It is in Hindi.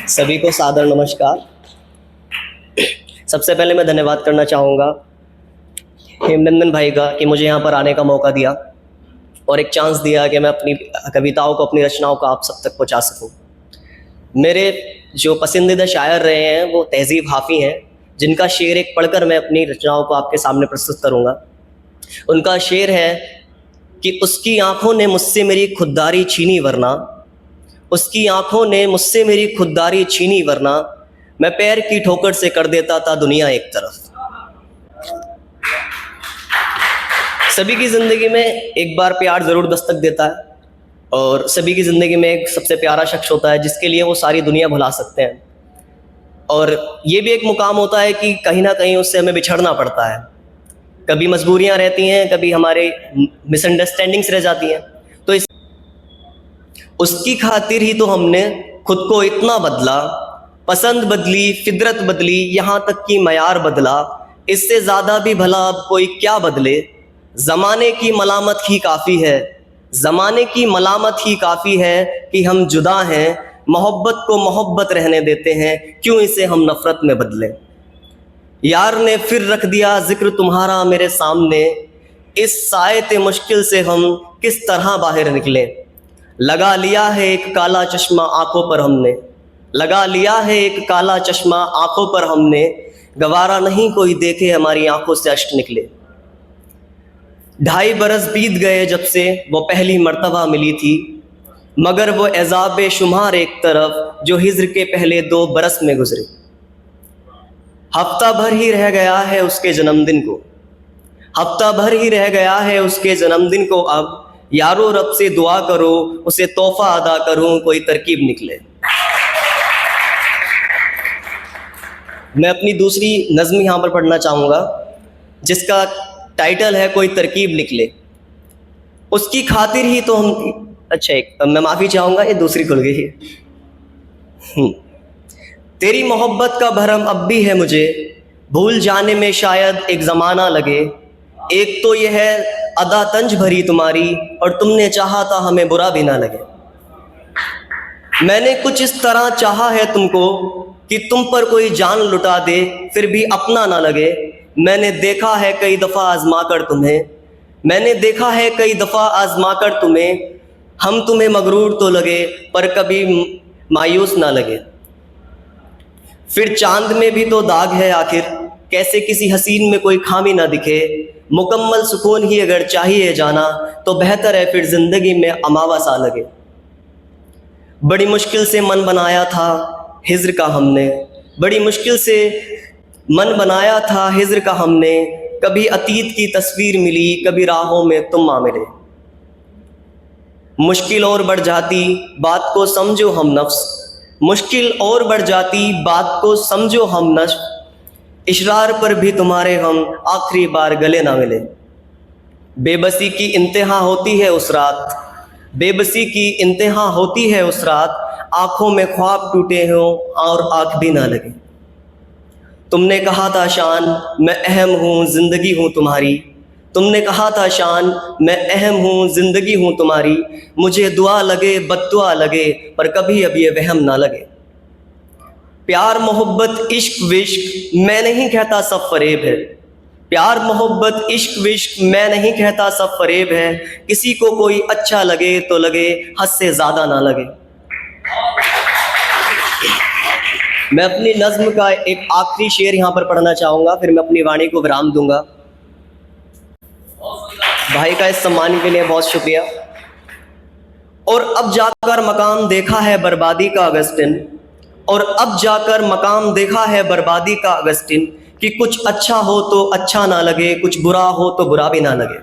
सभी को सादर नमस्कार। सबसे पहले मैं धन्यवाद करना चाहूँगा हेमनंदन भाई का कि मुझे यहाँ पर आने का मौका दिया और एक चांस दिया कि मैं अपनी कविताओं को, अपनी रचनाओं को आप सब तक पहुँचा सकूँ। मेरे जो पसंदीदा शायर रहे हैं वो तहज़ीब हाफ़ी हैं, जिनका शेर एक पढ़कर मैं अपनी रचनाओं को आपके सामने प्रस्तुत करूँगा। उनका शेर है कि उसकी आँखों ने मुझसे मेरी खुददारी छीनी, वरना उसकी आँखों ने मुझसे मेरी खुददारी छीनी, वरना मैं पैर की ठोकर से कर देता था दुनिया एक तरफ। सभी की ज़िंदगी में एक बार प्यार ज़रूर दस्तक देता है और सभी की ज़िंदगी में एक सबसे प्यारा शख्स होता है जिसके लिए वो सारी दुनिया भुला सकते हैं। और ये भी एक मुकाम होता है कि कहीं ना कहीं उससे हमें बिछड़ना पड़ता है। कभी मजबूरियां रहती हैं, कभी हमारे मिसअंडरस्टैंडिंग्स रह जाती हैं। तो इस उसकी खातिर ही तो हमने खुद को इतना बदला, पसंद बदली, फितरत बदली, यहाँ तक कि मयार बदला। इससे ज़्यादा भी भला अब कोई क्या बदले। ज़माने की मलामत ही काफ़ी है, ज़माने की मलामत ही काफ़ी है कि हम जुदा हैं। मोहब्बत को मोहब्बत रहने देते हैं, क्यों इसे हम नफ़रत में बदलें। यार ने फिर रख दिया जिक्र तुम्हारा मेरे सामने, इस सायते मुश्किल से हम किस तरह बाहर निकलें। लगा लिया है एक काला चश्मा आंखों पर हमने, लगा लिया है एक काला चश्मा आंखों पर हमने, गवारा नहीं कोई देखे हमारी आंखों से अश्क निकले। 2.5 बरस बीत गए जब से वो पहली मर्तबा मिली थी, मगर वो एज़ाब शुमार एक तरफ जो हिज्र के पहले 2 बरस में गुजरे। हफ्ता भर ही रह गया है उसके जन्मदिन को, हफ्ता भर ही रह गया है उसके जन्मदिन को। अब यारो रब से दुआ करो उसे तोहफा अदा करूं कोई तरकीब निकले। मैं अपनी दूसरी नज़्म यहाँ पर पढ़ना चाहूँगा जिसका टाइटल है कोई तरकीब निकले। उसकी खातिर ही तो हम, अच्छा एक मैं माफ़ी चाहूँगा, ये दूसरी खुल गई है। तेरी मोहब्बत का भरम अब भी है मुझे, भूल जाने में शायद एक ज़माना लगे। एक तो यह है अदा तंज भरी तुम्हारी, और तुमने चाहा था हमें बुरा भी ना लगे। मैंने कुछ इस तरह चाहा है तुमको कि तुम पर कोई जान लुटा दे फिर भी अपना ना लगे। मैंने देखा है कई दफ़ा आजमा कर तुम्हें, मैंने देखा है कई दफ़ा आजमा कर तुम्हें। हम तुम्हें मगरूर तो लगे पर कभी मायूस ना लगे। फिर चांद में भी तो दाग है आखिर, कैसे किसी हसीन में कोई खामी ना दिखे। मुकम्मल सुकून ही अगर चाहिए जाना तो बेहतर है फिर ज़िंदगी में अमावस आ लगे। बड़ी मुश्किल से मन बनाया था हिज्र का हमने, बड़ी मुश्किल से मन बनाया था हिज्र का हमने। कभी अतीत की तस्वीर मिली, कभी राहों में तुम आ मिले। मुश्किल और बढ़ जाती बात को समझो हम नफ्स, मुश्किल और बढ़ जाती बात को समझो हम नफ्स। इशरार पर भी तुम्हारे हम आखिरी बार गले ना मिले। बेबसी की इंतहा होती है उस रात, बेबसी की इंतहा होती है उस रात। आँखों में ख्वाब टूटे हों और आँख भी ना लगे। तुमने कहा था शान मैं अहम हूँ ज़िंदगी हूँ तुम्हारी, तुमने कहा था शान मैं अहम हूँ ज़िंदगी हूँ तुम्हारी। मुझे दुआ लगे बद्दुआ लगे पर कभी अब ये वहम ना लगे। प्यार मोहब्बत इश्क विश्क मैं नहीं कहता सब फरेब है, प्यार मोहब्बत इश्क विश्क मैं नहीं कहता सब फरेब है। किसी को कोई अच्छा लगे तो लगे, हद से ज़्यादा ना लगे। मैं अपनी नज़्म का एक आखिरी शेर यहाँ पर पढ़ना चाहूँगा, फिर मैं अपनी वाणी को विराम दूंगा। भाई का इस सम्मान के लिए बहुत शुक्रिया। और अब जाकर मकाम देखा है बर्बादी का अगस्टिन, और अब जाकर मकाम देखा है बर्बादी का अगस्टिन। कि कुछ अच्छा हो तो अच्छा ना लगे, कुछ बुरा हो तो बुरा भी ना लगे।